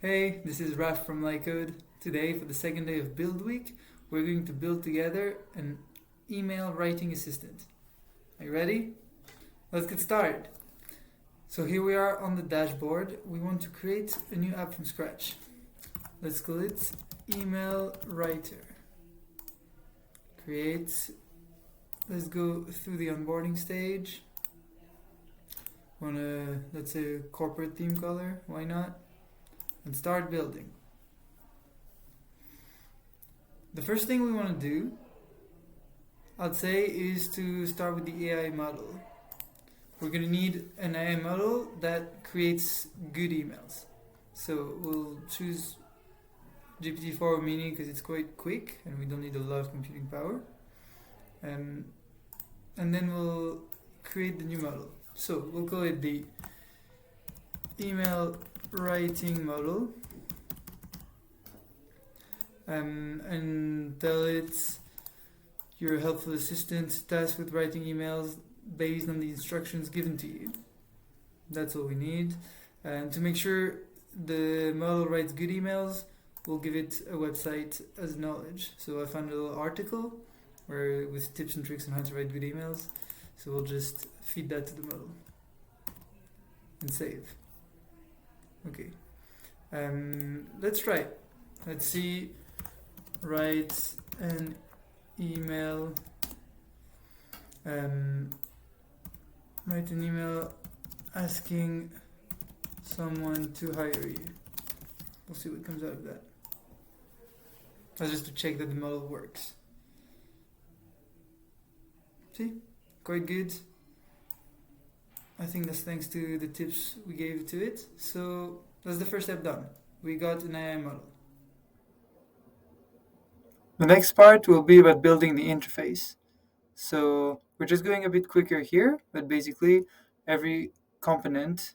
Hey, this is Raf from Licode. Today, for the second day of Build Week, we're going to build together an email writing assistant. Are you ready? Let's get started. So here we are on the dashboard. We want to create a new app from scratch. Let's call it Email Writer. Create. Let's go through the onboarding stage. Let's say a corporate theme color, why not? And start building. The first thing we want to do, I'd say, is to start with the AI model. We're going to need an AI model that creates good emails. So we'll choose GPT-4 Mini because it's quite quick and we don't need a lot of computing power. And then we'll create the new model. So we'll call it the email writing model, and tell it you're a helpful assistant tasked with writing emails based on the instructions given to you. That's all we need. And to make sure the model writes good emails, we'll give it a website as knowledge. So I found a little article with tips and tricks on how to write good emails. So we'll just feed that to the model and save. Okay, let's try it. Let's see, write an email, asking someone to hire you. We'll see what comes out of that. That's just to check that the model works. See, quite good. I think that's thanks to the tips we gave to it. So that's the first step done. We got an AI model. The next part will be about building the interface. So we're just going a bit quicker here, but basically every component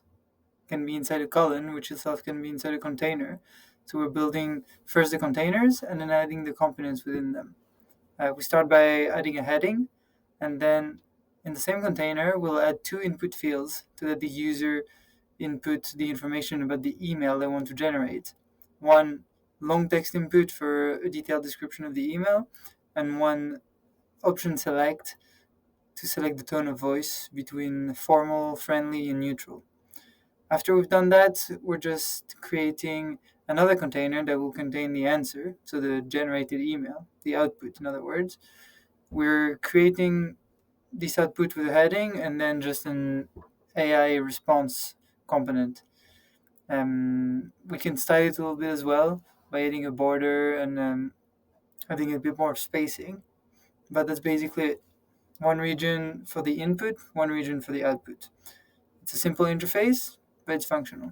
can be inside a column, which itself can be inside a container. So we're building first the containers and then adding the components within them. We start by adding a heading, and then in the same container, we'll add two input fields to let the user input the information about the email they want to generate. One long text input for a detailed description of the email, and one option select to select the tone of voice between formal, friendly, and neutral. After we've done that, we're just creating another container that will contain the answer, so the generated email, the output, in other words. We're creating this output with a heading and then just an AI response component. We can style it a little bit as well by adding a border and adding a bit more spacing. But that's basically it. One region for the input, one region for the output. It's a simple interface, but it's functional.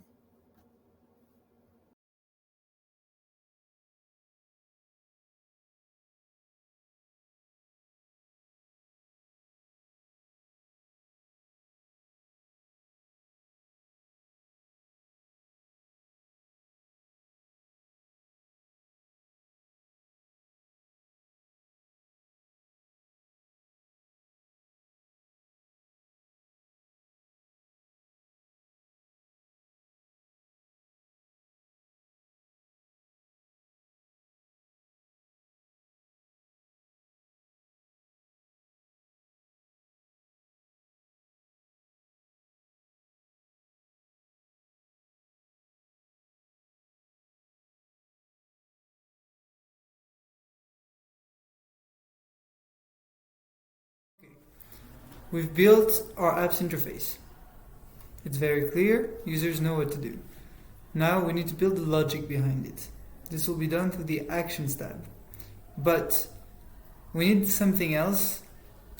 We've built our app's interface. It's very clear, users know what to do. Now we need to build the logic behind it. This will be done through the Actions tab. But we need something else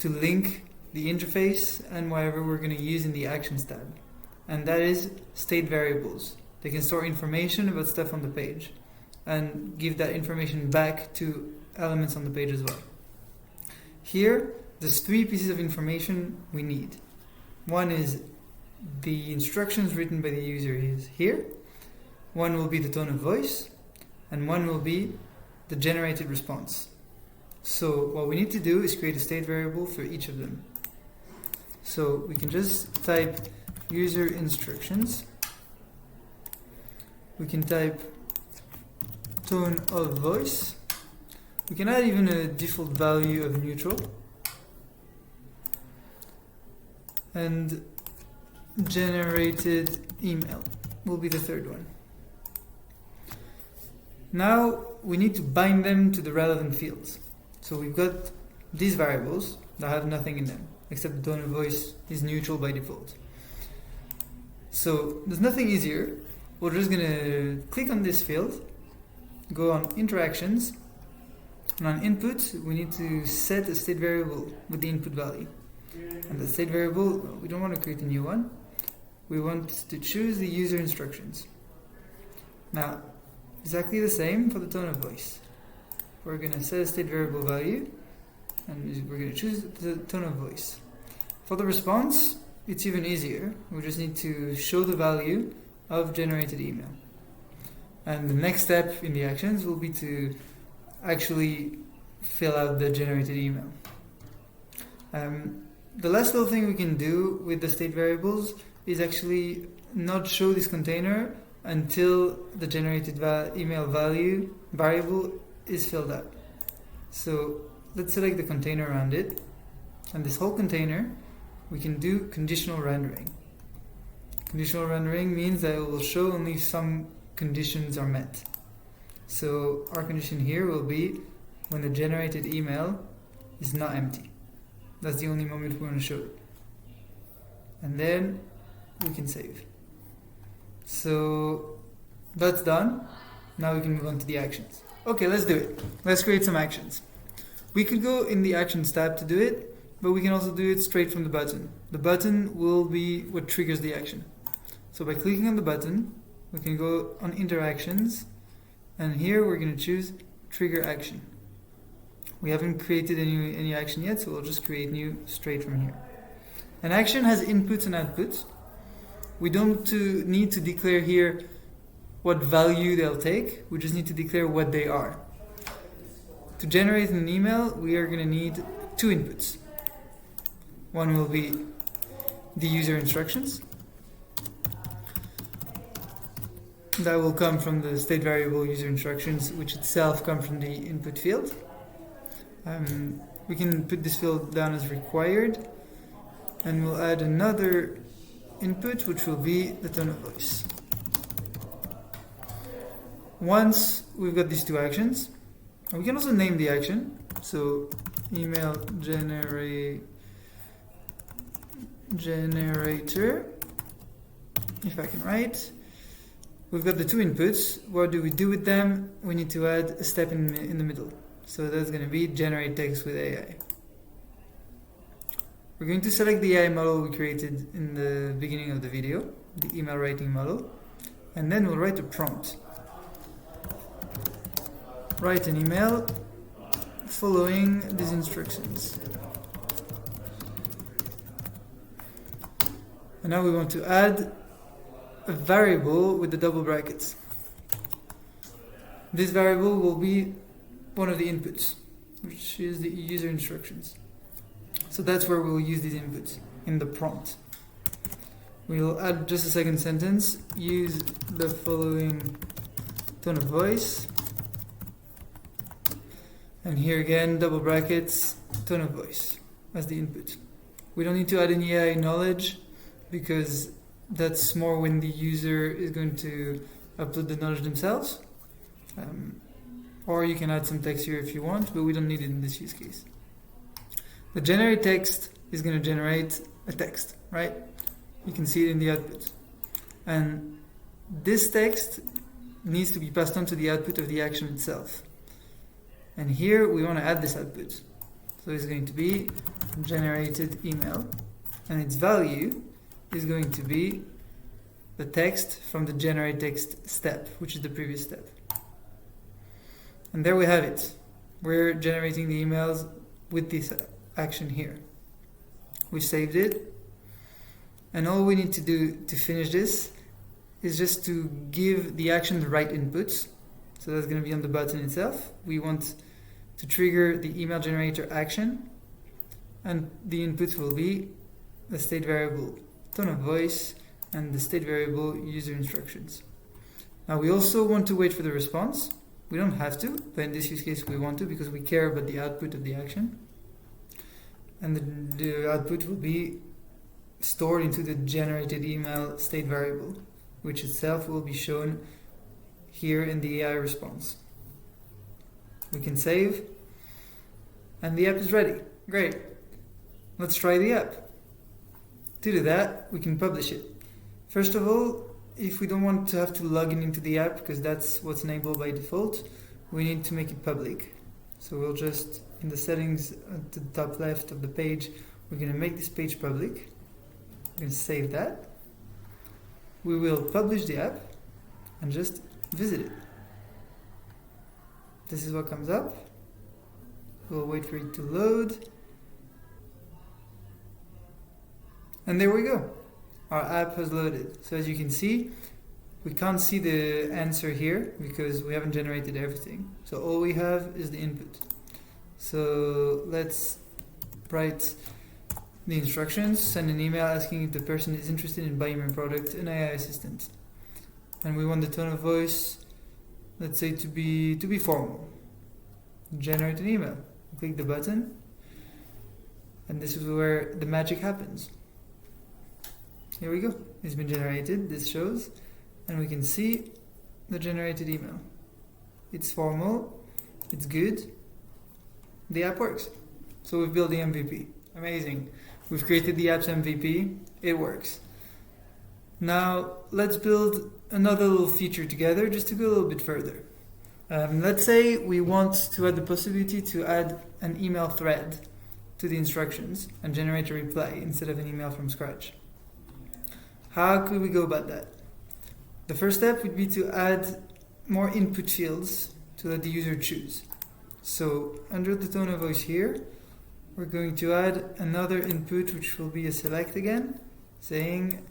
to link the interface and whatever we're going to use in the Actions tab. And that is state variables. They can store information about stuff on the page and give that information back to elements on the page as well. Here, there's three pieces of information we need. One is the instructions written by the user is here. One will be the tone of voice, and one will be the generated response. So what we need to do is create a state variable for each of them. So we can just type user instructions we can type tone of voice. We can add even a default value of neutral. And generated email will be the third one. Now we need to bind them to the relevant fields. So we've got these variables that have nothing in them, except the tone of voice is neutral by default. So there's nothing easier. We're just gonna click on this field, go on interactions, and on input we need to set a state variable with the input value. And the state variable, we don't want to create a new one. We want to choose the user instructions. Now, exactly the same for the tone of voice. We're going to set a state variable value, and we're going to choose the tone of voice. For the response, it's even easier. We just need to show the value of generated email. And the next step in the actions will be to actually fill out the generated email. The last little thing we can do with the state variables is actually not show this container until the generated email value variable is filled out. So let's select the container around it, and this whole container we can do conditional rendering. Conditional rendering means that it will show only some conditions are met. So our condition here will be when the generated email is not empty. That's the only moment we want to show it. And then we can save. So that's done. Now we can move on to the actions. Okay, let's do it. Let's create some actions. We could go in the actions tab to do it, but we can also do it straight from the button. The button will be what triggers the action. So by clicking on the button, we can go on interactions, and here we're going to choose trigger action. We haven't created any action yet, so we'll just create new straight from here. An action has inputs and outputs. We don't need to declare here what value they'll take. We just need to declare what they are. To generate an email, we are going to need two inputs. One will be the user instructions. That will come from the state variable user instructions, which itself come from the input field. We can put this field down as required, and we'll add another input, which will be the tone of voice. Once we've got these two actions, and we can also name the action. So email generator, if I can write. We've got the two inputs. What do we do with them? We need to add a step in the middle. So that's going to be generate text with AI. We're going to select the AI model we created in the beginning of the video, the email writing model, and then we'll write a prompt. Write an email following these instructions. And now we want to add a variable with the double brackets. This variable will be one of the inputs, which is the user instructions. So that's where we'll use these inputs, in the prompt. We'll add just a second sentence, use the following tone of voice, and here again, double brackets, tone of voice as the input. We don't need to add any AI knowledge, because that's more when the user is going to upload the knowledge themselves. Or you can add some text here if you want, but we don't need it in this use case. The generate text is going to generate a text, right? You can see it in the output. And this text needs to be passed on to the output of the action itself. And here we want to add this output. So it's going to be generated email, and its value is going to be the text from the generate text step, which is the previous step. And there we have it. We're generating the emails with this action here. We saved it, and all we need to do to finish this is just to give the action the right inputs. So that's going to be on the button itself. We want to trigger the email generator action, and the inputs will be the state variable tone of voice and the state variable user instructions. Now we also want to wait for the response. We don't have to, but in this use case we want to because we care about the output of the action. And the output will be stored into the generated email state variable, which itself will be shown here in the AI response. We can save, and the app is ready. Great. Let's try the app. To do that, we can publish it. First of all, if we don't want to have to log in into the app, because that's what's enabled by default, we need to make it public. So we'll just, in the settings at the top left of the page, we're going to make this page public. We're going to save that. We will publish the app and just visit it. This is what comes up. We'll wait for it to load. And there we go. Our app has loaded. So as you can see, we can't see the answer here because we haven't generated everything. So all we have is the input. So let's write the instructions, send an email asking if the person is interested in buying my product, an AI assistant. And we want the tone of voice, let's say, to be formal. Generate an email. Click the button, and this is where the magic happens. Here we go. It's been generated. This shows, and we can see the generated email. It's formal. It's good. The app works. So we've built the MVP. Amazing. We've created the app's MVP. It works. Now let's build another little feature together just to go a little bit further. Let's say we want to add the possibility to add an email thread to the instructions and generate a reply instead of an email from scratch. How could we go about that? The first step would be to add more input fields to let the user choose. So under the tone of voice here, we're going to add another input, which will be a select again, saying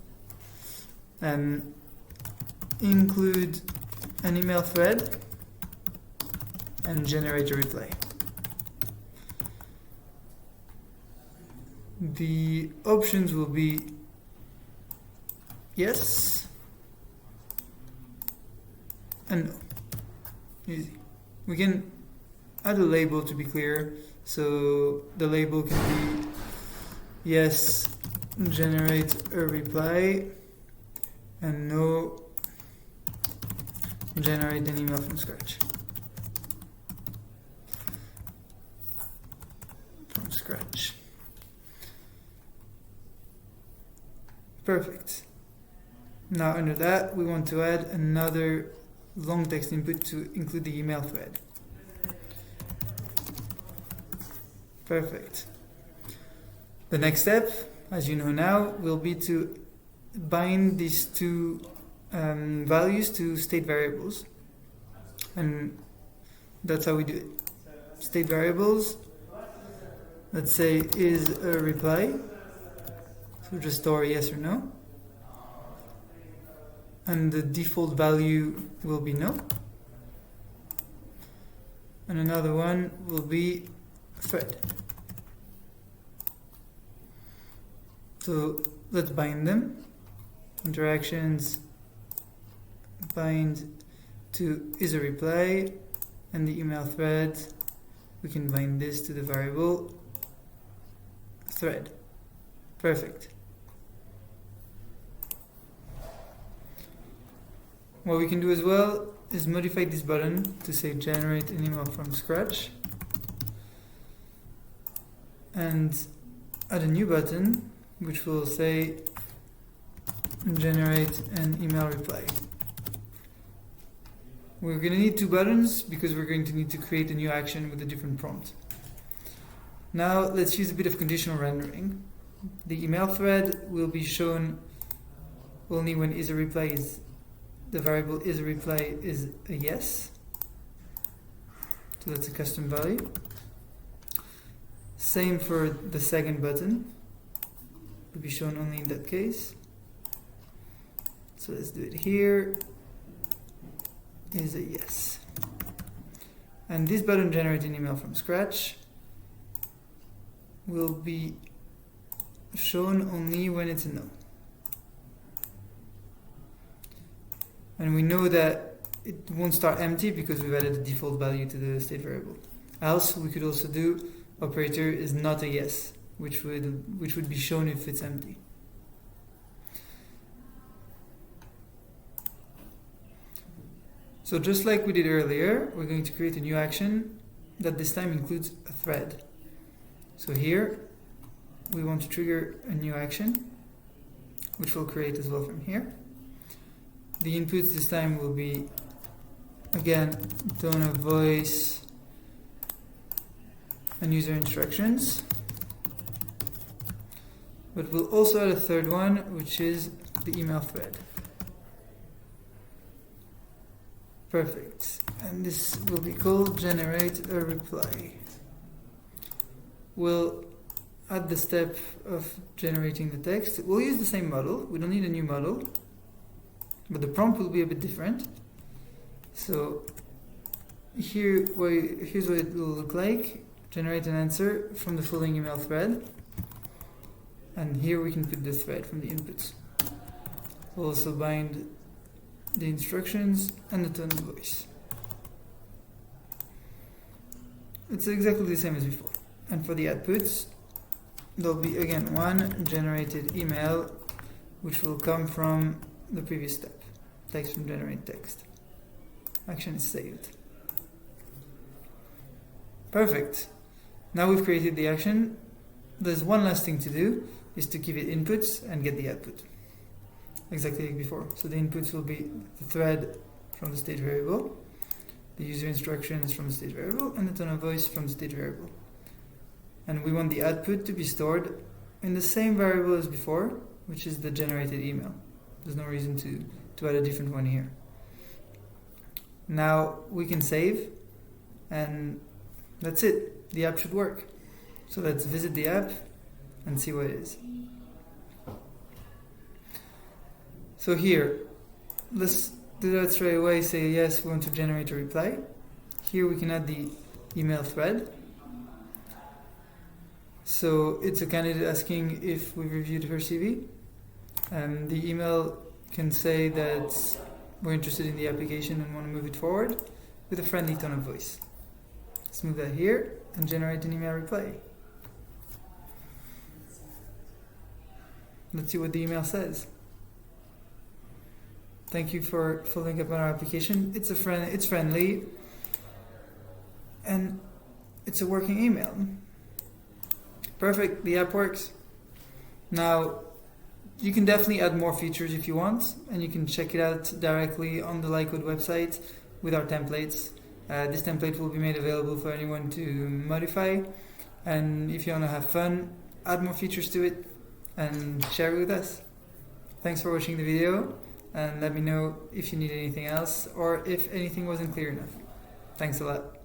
include an email thread and generate a reply. The options will be yes and no. Easy. We can add a label to be clear. So the label can be yes, generate a reply, and no, generate an email from scratch. From scratch. Perfect. Now under that, we want to add another long text input to include the email thread. Perfect. The next step, as you know now, will be to bind these two values to state variables. And that's how we do it. State variables, let's say, is a reply. So just store yes or no. And the default value will be no. And another one will be thread. So let's bind them. Interactions bind to is a reply, and the email thread, we can bind this to the variable thread. Perfect. What we can do as well is modify this button to say generate an email from scratch, and add a new button which will say generate an email reply. We're going to need two buttons because we're going to need to create a new action with a different prompt. Now let's use a bit of conditional rendering. The email thread will be shown only when is a reply is the variable is a reply is a yes. So that's a custom value. Same for the second button. Will be shown only in that case. So let's do it here. Is a yes. And this button generate an email from scratch will be shown only when it's a no. And we know that it won't start empty because we've added the default value to the state variable. Else, we could also do operator is not a yes, which would be shown if it's empty. So just like we did earlier, we're going to create a new action that this time includes a thread. So here, we want to trigger a new action, which we'll create as well from here. The inputs this time will be, again, tone of voice and user instructions. But we'll also add a third one, which is the email thread. Perfect. And this will be called generate a reply. We'll add the step of generating the text. We'll use the same model. We don't need a new model, but the prompt will be a bit different. So here's what it will look like. Generate an answer from the following email thread. And here we can put the thread from the inputs. We'll also bind the instructions and the tone of voice. It's exactly the same as before. And for the outputs, there'll be again one generated email, which will come from the previous step. Text from generate text. Action is saved. Perfect. Now we've created the action. There's one last thing to do, is to give it inputs and get the output. Exactly like before. So the inputs will be the thread from the state variable, the user instructions from the state variable, and the tone of voice from the state variable. And we want the output to be stored in the same variable as before, which is the generated email. There's no reason to add a different one here. Now we can save, and that's it. The app should work. So let's visit the app and see what it is. So here, let's do that straight away. Say yes, we want to generate a reply. Here we can add the email thread. So it's a candidate asking if we reviewed her CV. The email can say that we're interested in the application and want to move it forward with a friendly tone of voice. Let's move that here and generate an email reply. Let's see what the email says. Thank you for following up on our application. It's friendly, and it's a working email. Perfect, the app works. Now, you can definitely add more features if you want, and you can check it out directly on the Licode website with our templates. This template will be made available for anyone to modify, and if you want to have fun, add more features to it and share it with us. Thanks for watching the video, and let me know if you need anything else or if anything wasn't clear enough. Thanks a lot.